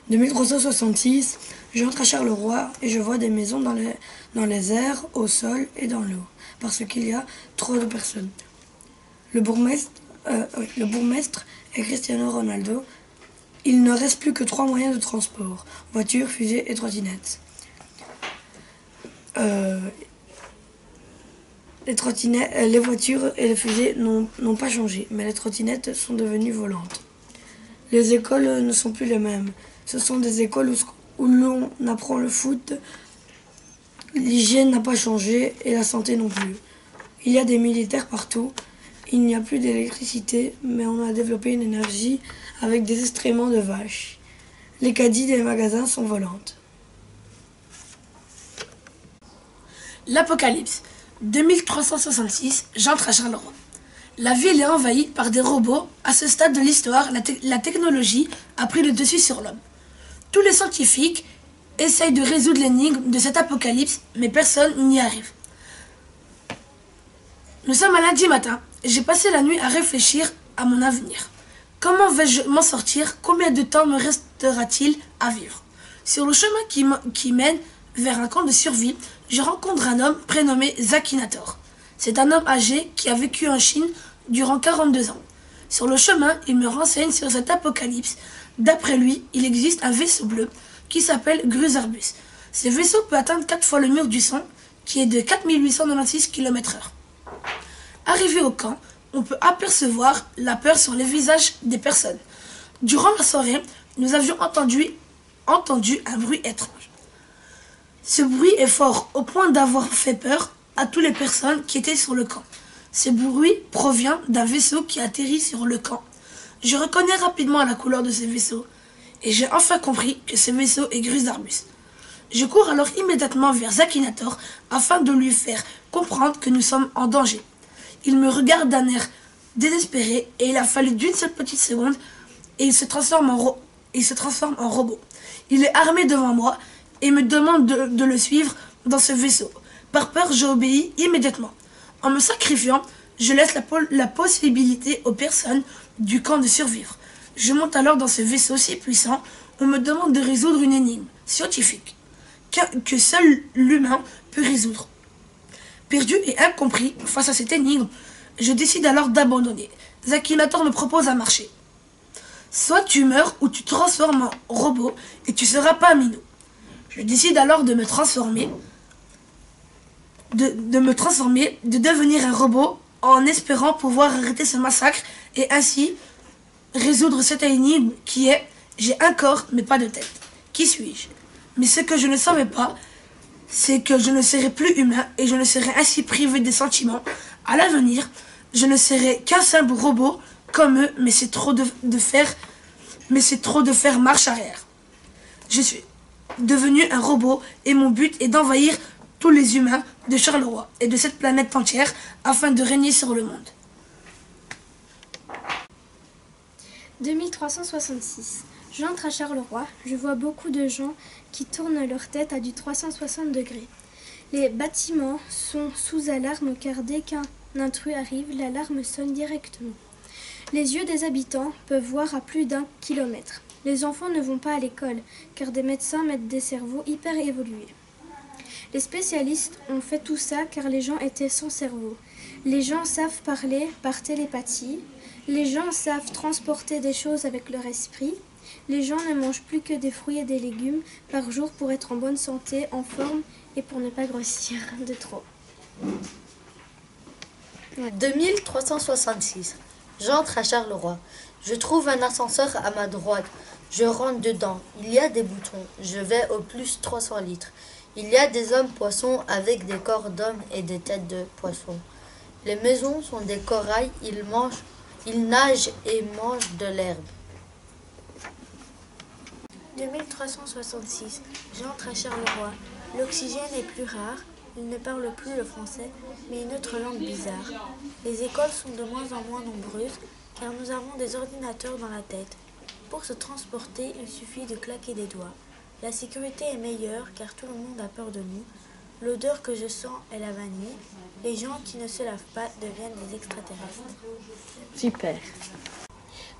2366, j'entre à Charleroi et je vois des maisons dans les airs, au sol et dans l'eau, parce qu'il y a trop de personnes. Le bourgmestre est Cristiano Ronaldo. Il ne reste plus que 3 moyens de transport, voiture, fusée et trottinette. Les voitures et les fusées n'ont pas changé, mais les trottinettes sont devenues volantes. Les écoles ne sont plus les mêmes. Ce sont des écoles où l'on apprend le foot. L'hygiène n'a pas changé et la santé non plus. Il y a des militaires partout. Il n'y a plus d'électricité, mais on a développé une énergie avec des excréments de vaches. Les caddies des magasins sont volantes. L'Apocalypse. 2366, j'entre à Charleroi. La ville est envahie par des robots. À ce stade de l'histoire, la technologie a pris le dessus sur l'homme. Tous les scientifiques essayent de résoudre l'énigme de cet apocalypse, mais personne n'y arrive. Nous sommes un lundi matin. J'ai passé la nuit à réfléchir à mon avenir. Comment vais-je m'en sortir? Combien de temps me restera-t-il à vivre? Sur le chemin qui mène vers un camp de survie, je rencontre un homme prénommé Zakinator. C'est un homme âgé qui a vécu en Chine durant 42 ans. Sur le chemin, il me renseigne sur cet apocalypse. D'après lui, il existe un vaisseau bleu qui s'appelle Gruzarbus. Ce vaisseau peut atteindre 4 fois le mur du son, qui est de 4896 km/h. Arrivé au camp, on peut apercevoir la peur sur les visages des personnes. Durant la soirée, nous avions entendu un bruit étrange. Ce bruit est fort au point d'avoir fait peur à toutes les personnes qui étaient sur le camp. Ce bruit provient d'un vaisseau qui atterrit sur le camp. Je reconnais rapidement la couleur de ce vaisseau et j'ai enfin compris que ce vaisseau est Gruzarbus. Je cours alors immédiatement vers Zakinator afin de lui faire comprendre que nous sommes en danger. Il me regarde d'un air désespéré et il a fallu d'une seule petite seconde et il se transforme en robot. Il est armé devant moi et me demande de le suivre dans ce vaisseau. Par peur, j'obéis immédiatement. En me sacrifiant, je laisse la possibilité aux personnes du camp de survivre. Je monte alors dans ce vaisseau si puissant, on me demande de résoudre une énigme scientifique que seul l'humain peut résoudre. Perdu et incompris face à cette énigme, je décide alors d'abandonner. Zakinator me propose un marché. Soit tu meurs ou tu te transformes en robot et tu seras pas un minot. Je décide alors de me transformer, de devenir un robot en espérant pouvoir arrêter ce massacre et ainsi résoudre cette énigme qui est « j'ai un corps mais pas de tête. Qui suis-je » Mais ce que je ne savais pas, c'est que je ne serai plus humain et je ne serai ainsi privé des sentiments. À l'avenir, je ne serai qu'un simple robot comme eux, mais c'est trop de faire marche arrière. Je suis devenu un robot et mon but est d'envahir tous les humains de Charleroi et de cette planète entière afin de régner sur le monde. 2366. J'entre à Charleroi, je vois beaucoup de gens qui tournent leur tête à du 360 degrés. Les bâtiments sont sous alarme car dès qu'un intrus arrive, l'alarme sonne directement. Les yeux des habitants peuvent voir à plus d'1 kilomètre. Les enfants ne vont pas à l'école car des médecins mettent des cerveaux hyper évolués. Les spécialistes ont fait tout ça car les gens étaient sans cerveau. Les gens savent parler par télépathie. Les gens savent transporter des choses avec leur esprit. Les gens ne mangent plus que des fruits et des légumes par jour pour être en bonne santé, en forme et pour ne pas grossir de trop. 2366. J'entre à Charleroi. Je trouve un ascenseur à ma droite. Je rentre dedans. Il y a des boutons. Je vais au plus 300 litres. Il y a des hommes poissons avec des corps d'hommes et des têtes de poissons. Les maisons sont des corails. Ils nagent et mangent de l'herbe. 2366. J'entre à Charleroi. L'oxygène est plus rare. Ils ne parlent plus le français, mais une autre langue bizarre. Les écoles sont de moins en moins nombreuses, car nous avons des ordinateurs dans la tête. Pour se transporter, il suffit de claquer des doigts. La sécurité est meilleure, car tout le monde a peur de nous. L'odeur que je sens est la vanille. Les gens qui ne se lavent pas deviennent des extraterrestres. Super.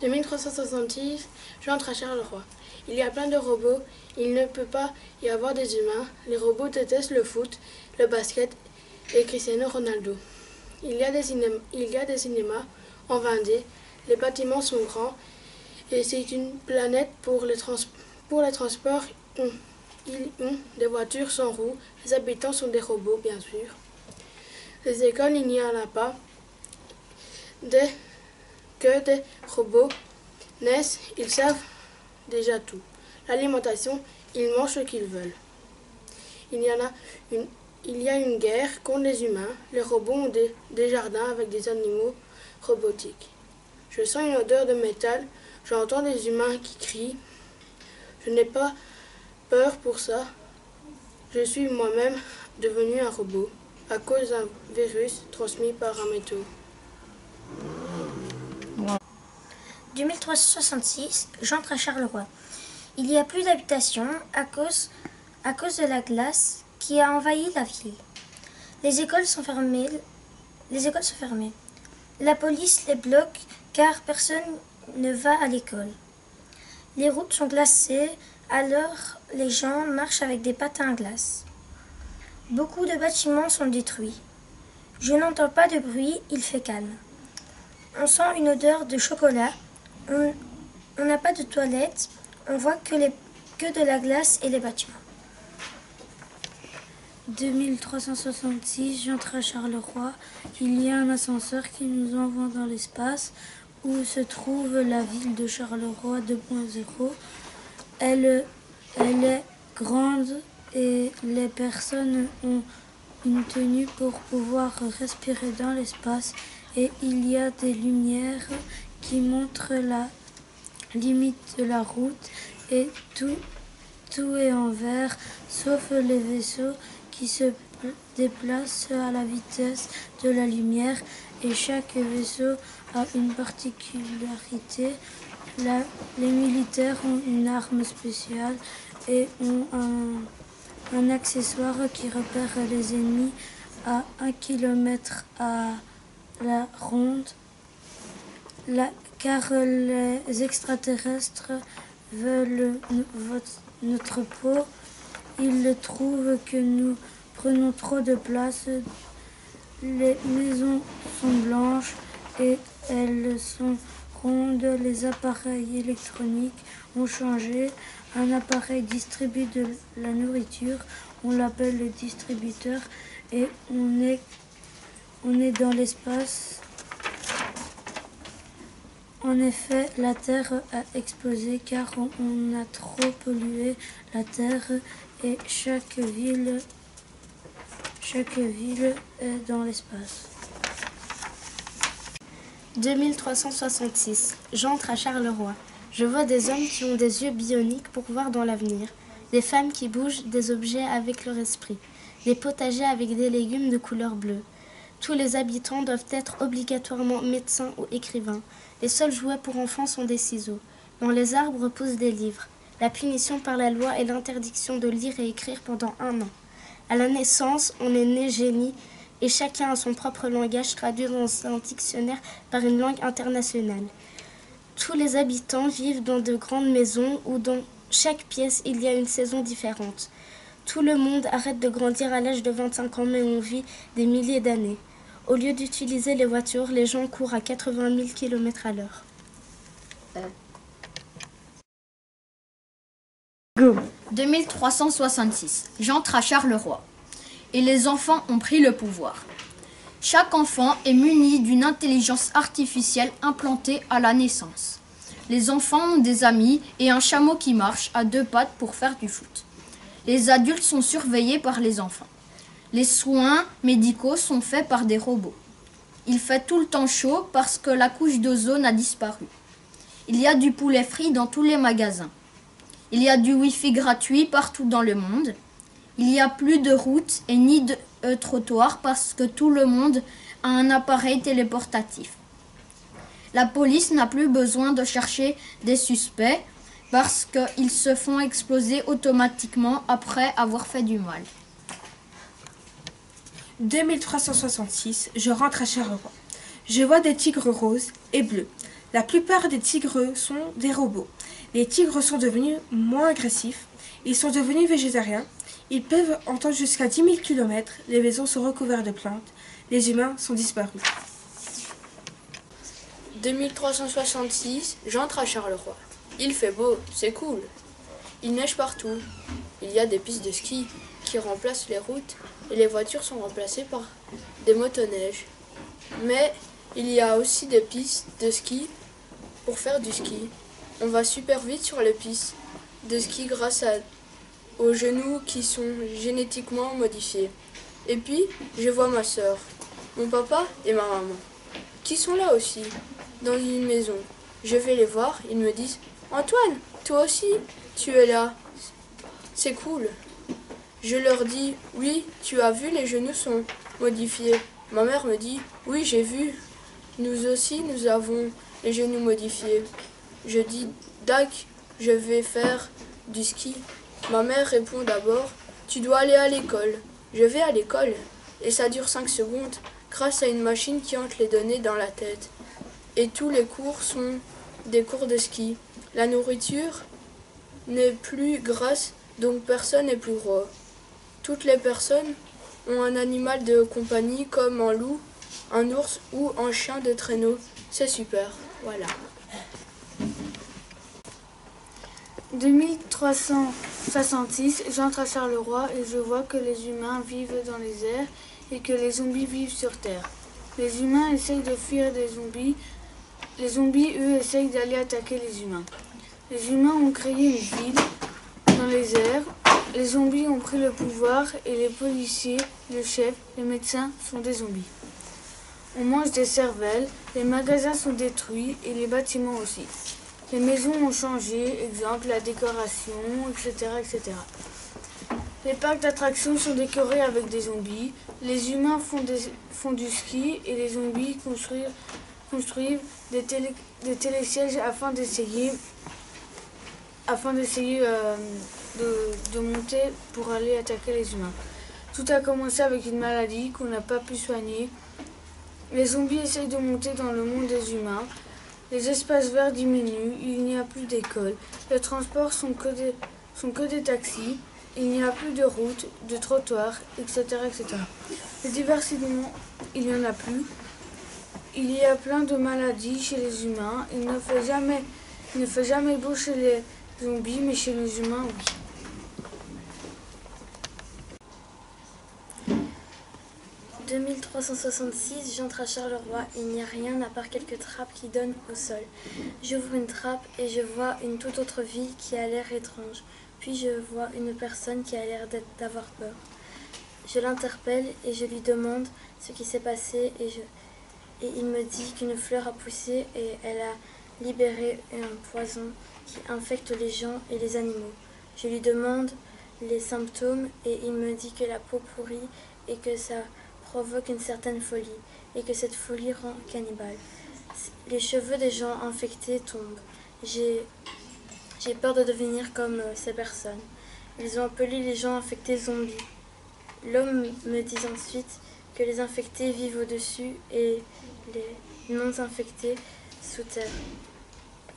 2366, j'entre à Charleroi. Il y a plein de robots, il ne peut pas y avoir des humains. Les robots détestent le foot, le basket et Cristiano Ronaldo. Il y a des cinémas en 20D, les bâtiments sont grands et c'est une planète pour les transports. Ils ont des voitures sans roues, les habitants sont des robots bien sûr. Les écoles, il n'y en a pas. Dès que des robots naissent, ils savent déjà tout. L'alimentation, ils mangent ce qu'ils veulent. Il y a une guerre contre les humains. Les robots ont des jardins avec des animaux robotiques. Je sens une odeur de métal. J'entends des humains qui crient. Je n'ai pas peur pour ça. Je suis moi-même devenu un robot à cause d'un virus transmis par un métaux. 2366, j'entre à Charleroi. Il y a plus d'habitations à cause de la glace qui a envahi la ville. Les écoles sont fermées. La police les bloque car personne ne va à l'école. Les routes sont glacées, alors les gens marchent avec des patins à glace. Beaucoup de bâtiments sont détruits. Je n'entends pas de bruit, il fait calme. On sent une odeur de chocolat. On n'a pas de toilettes. On voit que de la glace et les bâtiments. 2366, j'entre à Charleroi. Il y a un ascenseur qui nous envoie dans l'espace où se trouve la ville de Charleroi 2.0. Elle est grande et les personnes ont une tenue pour pouvoir respirer dans l'espace et il y a des lumières qui montrent la limite de la route et tout est en vert sauf les vaisseaux qui se déplacent à la vitesse de la lumière et chaque vaisseau a une particularité. Les militaires ont une arme spéciale et ont un accessoire qui repère les ennemis à 1 kilomètre à la ronde. Car les extraterrestres veulent notre peau, ils trouvent que nous prenons trop de place. Les maisons sont blanches et elles sont rondes. Les appareils électroniques ont changé. Un appareil distribue de la nourriture, on l'appelle le distributeur et on est dans l'espace. En effet, la Terre a explosé car on a trop pollué la Terre et chaque ville est dans l'espace. 2366, j'entre à Charleroi. Je vois des hommes qui ont des yeux bioniques pour voir dans l'avenir, des femmes qui bougent des objets avec leur esprit, des potagers avec des légumes de couleur bleue. Tous les habitants doivent être obligatoirement médecins ou écrivains. Les seuls jouets pour enfants sont des ciseaux. Dans les arbres poussent des livres. La punition par la loi est l'interdiction de lire et écrire pendant 1 an. À la naissance, on est né génie et chacun a son propre langage traduit dans un dictionnaire par une langue internationale. Tous les habitants vivent dans de grandes maisons où dans chaque pièce il y a une saison différente. Tout le monde arrête de grandir à l'âge de 25 ans mais on vit des milliers d'années. Au lieu d'utiliser les voitures, les gens courent à 80 000 km à l'heure. Go. 2366. J'entre à Charleroi. Et les enfants ont pris le pouvoir. Chaque enfant est muni d'une intelligence artificielle implantée à la naissance. Les enfants ont des amis et un chameau qui marche à 2 pattes pour faire du foot. Les adultes sont surveillés par les enfants. Les soins médicaux sont faits par des robots. Il fait tout le temps chaud parce que la couche d'ozone a disparu. Il y a du poulet frit dans tous les magasins. Il y a du Wi-Fi gratuit partout dans le monde. Il n'y a plus de routes et ni de trottoirs parce que tout le monde a un appareil téléportatif. La police n'a plus besoin de chercher des suspects parce qu'ils se font exploser automatiquement après avoir fait du mal. 2366, je rentre à Charleroi. Je vois des tigres roses et bleus. La plupart des tigres sont des robots. Les tigres sont devenus moins agressifs. Ils sont devenus végétariens. Ils peuvent entendre jusqu'à 10 000 km. Les maisons sont recouvertes de plantes. Les humains sont disparus. 2366, j'entre à Charleroi. Il fait beau, c'est cool. Il neige partout. Il y a des pistes de ski qui remplacent les routes et les voitures sont remplacées par des motoneiges. Mais il y a aussi des pistes de ski pour faire du ski. On va super vite sur les pistes de ski grâce aux genoux qui sont génétiquement modifiés. Et puis, je vois ma sœur, mon papa et ma maman, qui sont là aussi, dans une maison. Je vais les voir, ils me disent « Antoine, toi aussi, tu es là. C'est cool. » Je leur dis « Oui, tu as vu, les genoux sont modifiés. » Ma mère me dit « Oui, j'ai vu. Nous aussi, nous avons les genoux modifiés. » Je dis « Dac, je vais faire du ski. » Ma mère répond d'abord « Tu dois aller à l'école. » Je vais à l'école et ça dure 5 secondes grâce à une machine qui entre les données dans la tête. Et tous les cours sont des cours de ski. La nourriture n'est plus grasse, donc personne n'est plus gros. Toutes les personnes ont un animal de compagnie comme un loup, un ours ou un chien de traîneau. C'est super, voilà. 2366, j'entre à Charleroi et je vois que les humains vivent dans les airs et que les zombies vivent sur Terre. Les humains essayent de fuir des zombies. Les zombies, eux, essayent d'aller attaquer les humains. Les humains ont créé une ville dans les airs. Les zombies ont pris le pouvoir et les policiers, le chef, les médecins sont des zombies. On mange des cervelles, les magasins sont détruits et les bâtiments aussi. Les maisons ont changé, exemple la décoration, etc. etc. Les parcs d'attractions sont décorés avec des zombies. Les humains font du ski et les zombies construisent des télésièges afin d'essayer de monter pour aller attaquer les humains. Tout a commencé avec une maladie qu'on n'a pas pu soigner. Les zombies essayent de monter dans le monde des humains. Les espaces verts diminuent, il n'y a plus d'écoles. Les transports sont que des taxis. Il n'y a plus de routes, de trottoirs, etc. etc. Les divertissements, il n'y en a plus. Il y a plein de maladies chez les humains. Il ne fait jamais beau chez les zombies, mais chez les humains, oui. 2366, j'entre à Charleroi. Il n'y a rien à part quelques trappes qui donnent au sol. J'ouvre une trappe et je vois une toute autre vie qui a l'air étrange. Puis je vois une personne qui a l'air d'avoir peur. Je l'interpelle et je lui demande ce qui s'est passé et il me dit qu'une fleur a poussé et elle a libéré un poison qui infecte les gens et les animaux. Je lui demande les symptômes et il me dit que la peau pourrit et que ça provoque une certaine folie et que cette folie rend cannibale. Les cheveux des gens infectés tombent. J'ai peur de devenir comme ces personnes. Ils ont appelé les gens infectés zombies. L'homme me dit ensuite que les infectés vivent au-dessus et les non-infectés sous terre.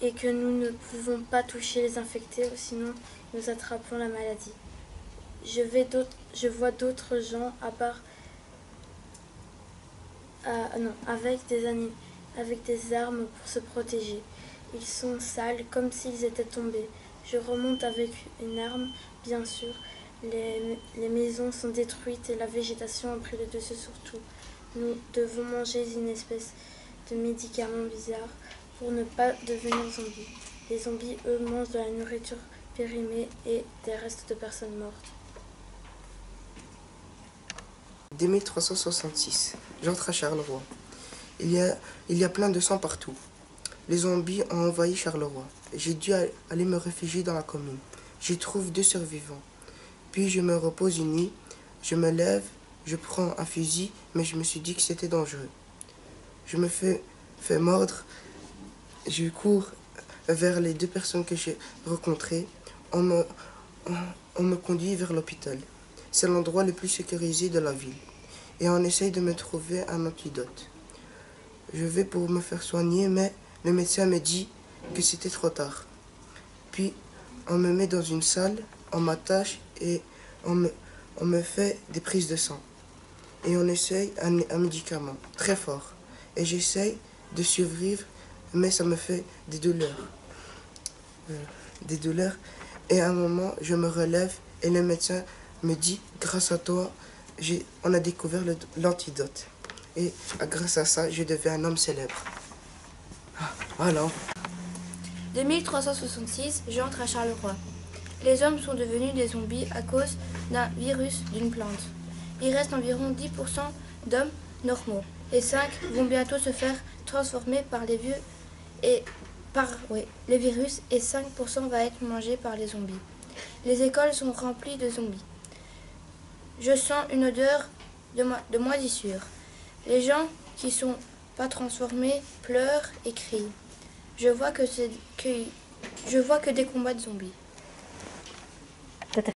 Et que nous ne pouvons pas toucher les infectés, sinon nous attrapons la maladie. Je vois d'autres gens avec des armes pour se protéger. Ils sont sales, comme s'ils étaient tombés. Je remonte avec une arme, bien sûr. Les maisons sont détruites et la végétation a pris le dessus sur tout. Nous devons manger une espèce de médicament bizarre pour ne pas devenir zombies. Les zombies, eux, mangent de la nourriture périmée et des restes de personnes mortes. 2366. J'entre à Charleroi. Il y a plein de sang partout. Les zombies ont envahi Charleroi. J'ai dû aller me réfugier dans la commune. J'y trouve 2 survivants. Puis je me repose une nuit. Je me lève, je prends un fusil, mais je me suis dit que c'était dangereux. Je me fais mordre. Je cours vers les 2 personnes que j'ai rencontrées. On me conduit vers l'hôpital. C'est l'endroit le plus sécurisé de la ville. Et on essaye de me trouver un antidote. Je vais pour me faire soigner, mais Le médecin me dit que c'était trop tard. Puis on me met dans une salle, on m'attache et on me fait des prises de sang. Et on essaye un médicament très fort. Et j'essaye de survivre, mais ça me fait des douleurs. Et à un moment, je me relève et le médecin me dit, grâce à toi, on a découvert l'antidote. Et grâce à ça, je deviens un homme célèbre. Voilà. 2366, j'entre à Charleroi. Les hommes sont devenus des zombies à cause d'un virus d'une plante. Il reste environ 10% d'hommes normaux et 5 vont bientôt se faire transformer par les virus et 5% va être mangé par les zombies. Les écoles sont remplies de zombies. Je sens une odeur de moisissure. Les gens qui sont pas transformés pleurent et crient. Je vois que des combats de zombies.